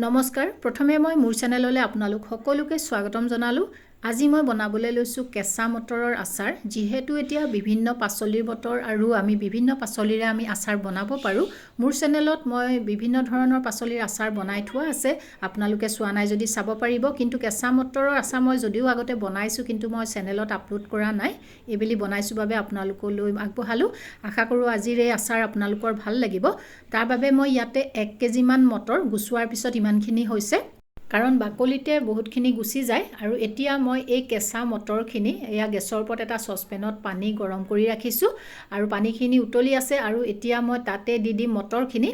নমস্কাৰ প্ৰথমে মই মোৰ চেনেললৈ আপোনালোক সকলোকে স্বাগতম জনালো আজি মই বনাবলৈ লৈছো কেঁচা মটৰৰ আচাৰ যিহেতু এতিয়া বিভিন্ন পাচলিৰ বতৰ আৰু আমি বিভিন্ন পাচলিৰে আমি আচাৰ বনাব পাৰো মোৰ চেনেলত মই বিভিন্ন ধৰণৰ পাচলিৰ আচাৰ বনাই থোৱা আছে আপোনালোকে চোৱা নাই যদি চাব পাৰিব কিন্তু কেঁচা মটৰৰ আচাৰ মই যদিও আগতে বনাইছো কিন্তু মই চেনেলত আপলোড কৰা নাই এইবেলি বনাইছো বাবে আপোনালোকলৈ আগবঢ়ালো আশা কৰো আজিৰ এই আচাৰ আপোনালোকৰ ভাল লাগিব তাৰ বাবে মই ইয়াতে 1 কেজি মান মটৰ গুছোৱাৰ পিছত ইমানখিনি হৈছে কাৰণ বাকলিতে বহুতখিনি গুছি যায় আৰু এতিয়া মই এই কেঁচা মটৰখিনি এয়া গেছৰ ওপৰত এটা সসপেনত পানী গৰম কৰি ৰাখিছো আৰু পানীখিনি উতলি আছে আৰু এতিয়া মই তাতে দি দিম মটৰখিনি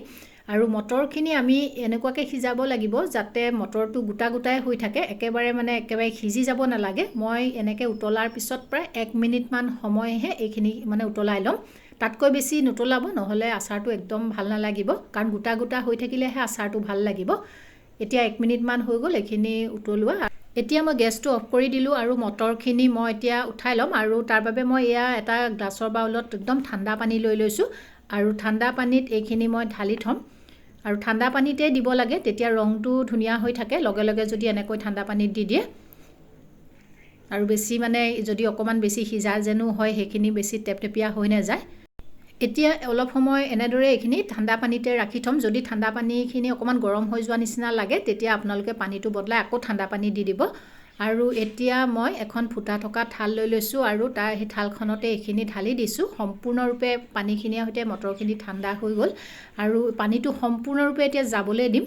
আৰু মটৰখিনি আমি এনেকুৱাকৈ সিজাব লাগিব যাতে মটৰটো গোটা গোটাই হৈ থাকে একেবাৰে সিজি যাব নালাগে মই এনেকৈ উতলাৰ পিছত প্ৰায় 1 মিনিট মান সময়হে এইখিনি উতলাই লম তাতকৈ বেছি নুতলাব নহলে আচাৰটো একদম ভাল নালাগিব কাৰণ গোটা গোটা হৈ থাকিলেহে আচাৰটো ভাল লাগিব এতিয়া 1 মিনিট মান হৈ গল এখিনি উতলোৱা এতিয়া মই গেছটো অফ কৰি দিলো আৰু মটৰখিনি মই এতিয়া উঠাই লম আৰু তাৰ বাবে মই এয়া এটা গ্লাছৰ বাউলত একদম ঠাণ্ডা পানী লৈ লৈছো আৰু ঠাণ্ডা পানীত এইখিনি মই ঢালি থম আৰু ঠাণ্ডা পানীতে দিব লাগে তেতিয়া ৰংটো ধুনিয়া হৈ থাকে লগে লগে যদি এনেকৈ ঠাণ্ডা পানীত দি দিয়ে আৰু বেছি যদি অকমান বেছি সিজা যেনো হয় হেখিনি বেছি টেপটেপিয়া হৈ নাযায় এতিয়া অলপ সময় এনেদৰে এইখিনি ঠাণ্ডা পানীতে ৰাখি থম যদি ঠাণ্ডা পানীখিনি অকমান গৰম হৈ যোৱা নিচিনা লাগে তেতিয়া আপোনালোকে পানীটো বদলাই আকৌ ঠাণ্ডা পানী দি দিব আৰু এতিয়া মই এখন ফুটা থকা থাল লৈ লৈছো আৰু তাৰ হে থালখনতে এইখিনি ঢালি দিছো সম্পূৰ্ণৰূপে পানীখিনিৰ সৈতে মটৰখিনি ঠাণ্ডা হৈ গল আৰু পানীটো সম্পূৰ্ণৰূপে এতিয়া যাবলৈ দিম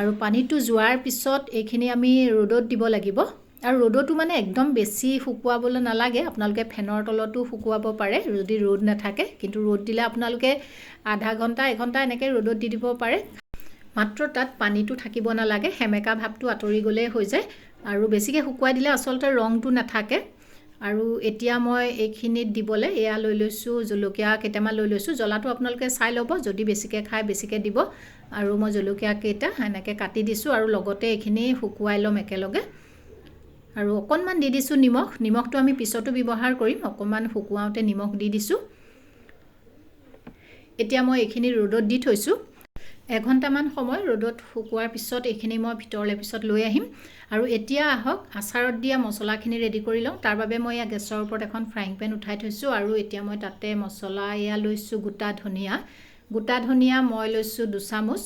আৰু পানীটো যোৱাৰ পিছত এইখিনি আমি ৰ'দত দিব লাগিব আৰু ৰ'দটো একদম বেছি শুকুৱাবলৈ নালাগে আপোনালোকে ফেনৰ তলতো শুকুৱাব পাৰে যদি ৰ'দ নাথাকে কিন্তু ৰ'দ দিলে আপোনালোকে আধা ঘণ্টা 1 ঘণ্টা এনেকৈ ৰ'দত দি দিব পাৰে মাত্ৰ তাত পানীটো থাকিব নালাগে হেমেকা ভাৱটো আতৰি গলে হৈ যায় আৰু বেছিকৈ শুকুৱাই দিলে আসলতে ৰংটো নাথাকে আৰু এতিয়া মই এইখিনিত দিবলে এয়া লৈ লৈছো জলকীয়া কেইটামান লৈ লৈছো জ্বলাটো আপোনালোকে চাই ল'ব যদি বেছিকৈ খায় বেছিকৈ দিব আৰু মই জলকীয়া কেইটা এনেকৈ কাটি দিছো আৰু লগতে এইখিনি শুকুৱাই লম একেলগে আৰু অকনমান দি দিছো নিমখটো আমি পিছতো ব্যৱহাৰ কৰিম অকনমান শুকুৱাওতে নিমখ দি দিছো এতিয়া মই এইখিনি ৰ'দত দি থৈছো 1 ঘণ্টামান সময় ৰ'দত শুকুৱাৰ পিছত এইখিনি মই ভিতৰলে পিছত লৈ আহিম আৰু এতিয়া আহক আচাৰত দিয়া মছলাখিনি ৰেডি কৰি লওঁ তাৰ বাবে মই গেছৰ ওপৰত এখন ফ্ৰাইং পেন উঠাই থৈছো আৰু এতিয়া মই তাতে মছলা এয়া লৈছো গোটা ধনিয়া মই লৈছো 2 চামুচ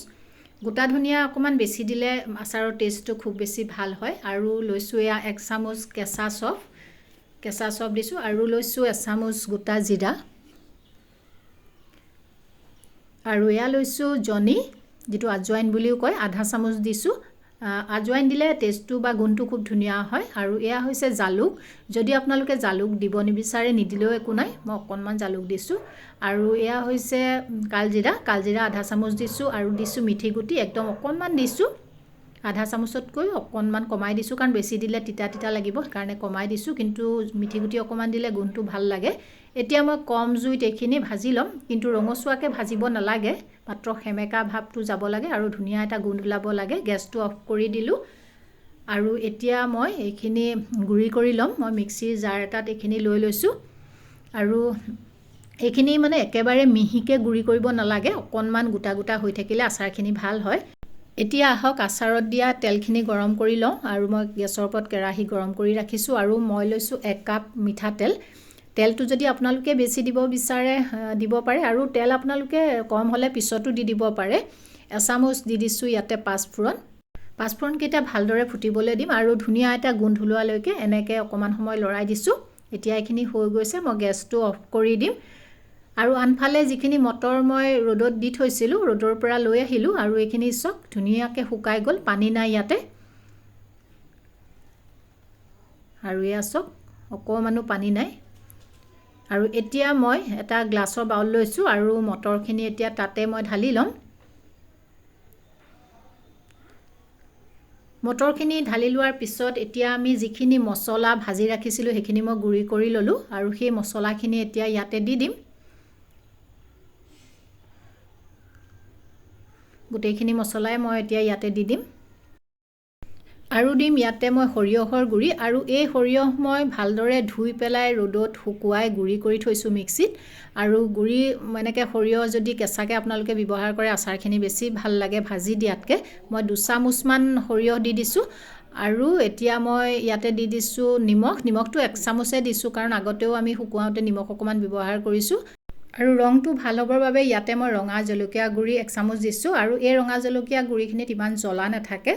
গোটা ধনিয়া অকমান বেছি দিলে আচাৰৰ টেষ্টটো খুব বেছি ভাল হয় আৰু লৈছো এয়া 1 চামুচ কেঁচা চফ দিছো আৰু লৈছো 1 চামুচ গোটা জিৰা আৰু এয়া লৈছো জনি যেটো আজৱাইন বুলিও কয় আধা চামুচ দিছো আজৱাইন দিলে টেষ্টটো বা গুণটো খুব ধুনিয়া হয় আৰু এয়া হৈছে জালুক যদি আপোনালোকে জালুক দিব নিবিচাৰে নিদিলেও একো নাই মই অকনমান জালুক দিছো আৰু এয়া হৈছে কালজিৰা আধা চামুচ দিছো আৰু দিছো মিঠি গুটি একদম অকনমান দিছো আধা চামুচতকৈ অকনমান কমাই দিছো কাৰণ বেছি দিলে তিতা লাগিব কাৰণে কমাই দিছো কিন্তু মিঠি গুটি অকনমান দিলে গুণটো ভাল লাগে এতিয়া মই কম জুইত এইখিনি ভাজি লম কিন্তু ৰঙচুৱাকে ভাজিব নালাগে মাত্ৰ হেমেকা ভাৱটো যাব লাগে আৰু ধুনিয়া এটা গুণ ওলাব লাগে গেছটো অফ কৰি দিলো আৰু এতিয়া মই এইখিনি গুৰি কৰি লম মই মিক্সিৰ জাৰ এটাত এইখিনি লৈ লৈছো আৰু এইখিনি একেবাৰে মিহিকে গুৰি কৰিব নালাগে অকনমান গোটা গোটা হৈ থাকিলে আচাৰখিনি ভাল হয় এতিয়া আহক আচাৰত দিয়া তেলখিনি গৰম কৰি লওঁ আৰু মই গেছৰ ওপৰত কেৰাহী গৰম কৰি ৰাখিছো আৰু মই লৈছো 1 কাপ মিঠা তেলটো যদি আপোনালোকে বেছি দিব বিচাৰে দিব পাৰে আৰু তেল আপোনালোকে কম হলে পিছতো দি দিব পাৰে এচামুচ দি দিছো ইয়াতে পাঁচফোৰণ কেইটা ভালদৰে ফুটিবলৈ দিম আৰু ধুনিয়া এটা গোন্ধ ওলোৱালৈকে এনেকৈ অকমান সময় লৰাই দিছো এতিয়া এইখিনি হৈ গৈছে মই গেছটো অফ কৰি দিম আৰু আনফালে যিখিনি মটৰ মই ৰ'দত দি থৈছিলো ৰ'দৰ পৰা লৈ আহিলো আৰু এইখিনি চক ধুনিয়াকৈ শুকাই গল পানী নাই ইয়াতে আৰু এয়া চক অকমানো পানী নাই আৰু এতিয়া মই এটা গ্লাছৰ বাউল লৈছো আৰু মটৰখিনি এতিয়া তাতে মই ঢালি লম মটৰখিনি ঢালি লোৱাৰ পিছত এতিয়া আমি যিখিনি মছলা ভাজি ৰাখিছিলো সেইখিনি মই গুৰি কৰি ললো আৰু সেই মছলাখিনি এতিয়া ইয়াতে দি দিম গোটেইখিনি মছলাই মই এতিয়া ইয়াতে দি দিম আৰু দিম ইয়াতে মই সৰিয়হৰ গুড়ি আৰু এই সৰিয়হ মই ভালদৰে ধুই পেলাই ৰ'দত শুকুৱাই গুড়ি কৰি থৈছোঁ মিক্সিত আৰু গুড়ি এনেকৈ সৰিয়হ যদি কেঁচাকৈ আপোনালোকে ব্যৱহাৰ কৰে আচাৰখিনি বেছি ভাল লাগে ভাজি দিয়াতকৈ মই 2 চামুচমান সৰিয়হ দি দিছোঁ আৰু এতিয়া মই ইয়াতে দি দিছোঁ নিমখটো 1 চামুচে দিছোঁ কাৰণ আগতেও আমি শুকুৱাওঁতে নিমখ অকণমান ব্যৱহাৰ কৰিছোঁ আৰু ৰংটো ভাল হ'বৰ বাবে ইয়াতে মই ৰঙা জলকীয়া গুড়ি 1 চামুচ দিছোঁ আৰু এই ৰঙা জলকীয়া গুড়িখিনিত ইমান জ্বলা নাথাকে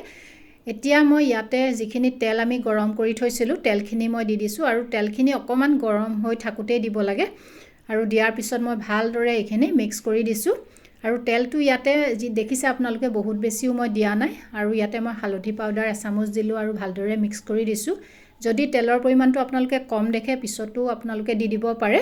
এতিয়া মই ইয়াতে যিখিনি তেল আমি গৰম কৰি থৈছিলোঁ তেলখিনি মই দি দিছোঁ আৰু তেলখিনি অকণমান গৰম হৈ থাকোঁতেই দিব লাগে আৰু দিয়াৰ পিছত মই ভালদৰে এইখিনি মিক্স কৰি দিছোঁ আৰু তেলটো ইয়াতে যি দেখিছে আপোনালোকে বহুত বেছিও মই দিয়া নাই আৰু ইয়াতে মই হালধি পাউডাৰ 1 চামুচ দিলোঁ আৰু ভালদৰে মিক্স কৰি দিছোঁ যদি তেলৰ পৰিমাণটো আপোনালোকে কম দেখে পিছতো আপোনালোকে দি দিব পাৰে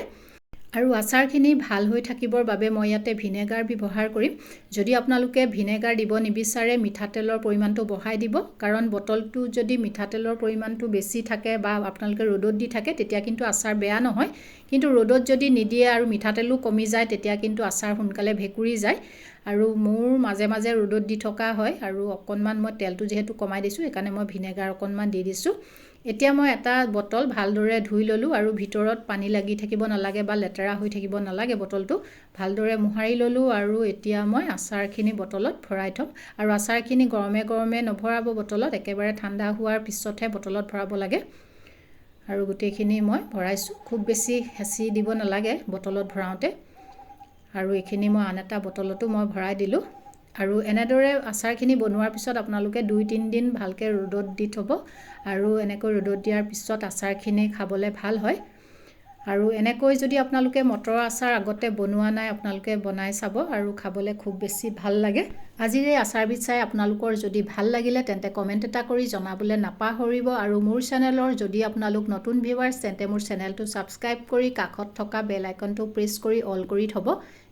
আৰু আচাৰখিনি ভাল হৈ থাকিবৰ বাবে মই ইয়াতে ভিনেগাৰ ব্যৱহাৰ কৰিম যদি আপোনালোকে ভিনেগাৰ দিব নিবিচাৰে মিঠাতেলৰ পৰিমাণটো বঢ়াই দিব কাৰণ বটলটো যদি মিঠাতেলৰ পৰিমাণটো বেছি থাকে বা আপোনালোকে ৰ'দত দি থাকে তেতিয়া কিন্তু আচাৰ বেয়া নহয় কিন্তু ৰ'দত যদি নিদিয়ে আৰু মিঠাতেলো কমি যায় তেতিয়া কিন্তু আচাৰ সোনকালে ভেঁকুৰি যায় আৰু মোৰ মাজে মাজে ৰ'দত দি থকা হয় আৰু অকণমান মই তেলটো যিহেতু কমাই দিছোঁ সেইকাৰণে মই ভিনেগাৰ অকণমান দি দিছোঁ এতিয়া মই এটা বটল ভালদৰে ধুই ল'লোঁ আৰু ভিতৰত পানী লাগি থাকিব নালাগে বা লেতেৰা হৈ থাকিব নালাগে বটলটো ভালদৰে মোহাৰি ল'লোঁ আৰু এতিয়া মই আচাৰখিনি বটলত ভৰাই থ'ম আৰু আচাৰখিনি গৰমে গৰমে নভৰাব বটলত একেবাৰে ঠাণ্ডা হোৱাৰ পিছতহে বটলত ভৰাব লাগে আৰু গোটেইখিনি মই ভৰাইছোঁ খুব বেছি হেঁচি দিব নালাগে বটলত ভৰাওঁতে আৰু এইখিনি মই আন এটা বটলতো মই ভৰাই দিলোঁ আৰু এনেদৰে আচাৰখিনি বনোৱাৰ পিছত আপোনালোকে 2-3 দিন ভালকৈ ৰ'দত দি থ'ব আৰু এনেকৈ ৰ'দত দিয়াৰ পিছত আচাৰখিনি খাবলৈ ভাল হয় আৰু এনেকৈ যদি আপোনালোকে মটৰৰ আচাৰ আগতে বনোৱা নাই আপোনালোকে বনাই চাব আৰু খাবলৈ খুব বেছি ভাল লাগে আজিৰ এই আচাৰবিধ চাই আপোনালোকৰ যদি ভাল লাগিলে তেন্তে কমেণ্ট এটা কৰি জনাবলৈ নাপাহৰিব আৰু মোৰ চেনেলৰ যদি আপোনালোক নতুন ভিউৱাৰ্ছ তেন্তে মোৰ চেনেলটো ছাবস্ক্ৰাইব কৰি কাষত থকা বেল আইকনটো প্ৰেছ কৰি অল কৰি থ'ব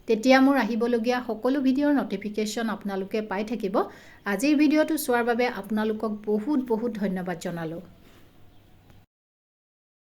তেতিয়া মোৰ আহিবলগীয়া সকলো ভিডিঅ'ৰ নটিফিকেশ্যন আপোনালোকে পাই থাকিব আজিৰ ভিডিঅ'টো চোৱাৰ বাবে আপোনালোকক বহুত বহুত ধন্যবাদ জনালোঁ